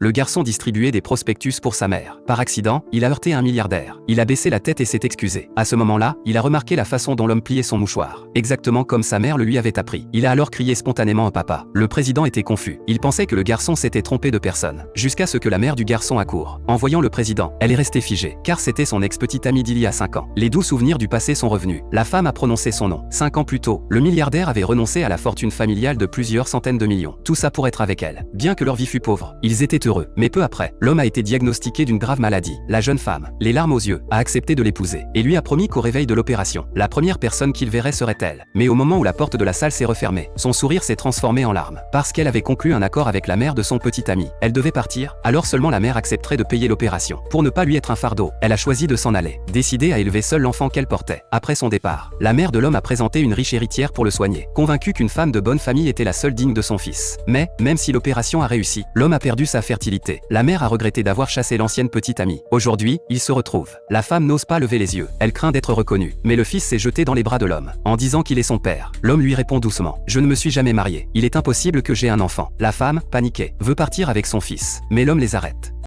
Le garçon distribuait des prospectus pour sa mère. Par accident, il a heurté un milliardaire. Il a baissé la tête et s'est excusé. À ce moment-là, il a remarqué la façon dont l'homme pliait son mouchoir, exactement comme sa mère le lui avait appris. Il a alors crié spontanément à papa. Le président était confus. Il pensait que le garçon s'était trompé de personne, jusqu'à ce que la mère du garçon accourt. En voyant le président, elle est restée figée, car c'était son ex-petite amie d'il y a 5 ans. Les doux souvenirs du passé sont revenus. La femme a prononcé son nom. 5 ans plus tôt, le milliardaire avait renoncé à la fortune familiale de plusieurs centaines de millions. Tout ça pour être avec elle. Bien que leur vie fût pauvre, ils étaient heureux. Mais peu après, l'homme a été diagnostiqué d'une grave maladie. La jeune femme, les larmes aux yeux, a accepté de l'épouser et lui a promis qu'au réveil de l'opération, la première personne qu'il verrait serait elle. Mais au moment où la porte de la salle s'est refermée, son sourire s'est transformé en larmes. Parce qu'elle avait conclu un accord avec la mère de son petit ami. Elle devait partir, alors seulement la mère accepterait de payer l'opération. Pour ne pas lui être un fardeau, elle a choisi de s'en aller, décidée à élever seule l'enfant qu'elle portait. Après son départ, la mère de l'homme a présenté une riche héritière pour le soigner, convaincue qu'une femme de bonne famille était la seule digne de son fils. Mais, même si l'opération a réussi, l'homme a perdu sa fertilité. La mère a regretté d'avoir chassé l'ancienne petite amie. Aujourd'hui, ils se retrouvent. La femme n'ose pas lever les yeux. Elle craint d'être reconnue. Mais le fils s'est jeté dans les bras de l'homme, en disant qu'il est son père. L'homme lui répond doucement: je ne me suis jamais marié. Il est impossible que j'aie un enfant. La femme, paniquée, veut partir avec son fils. Mais l'homme les arrête.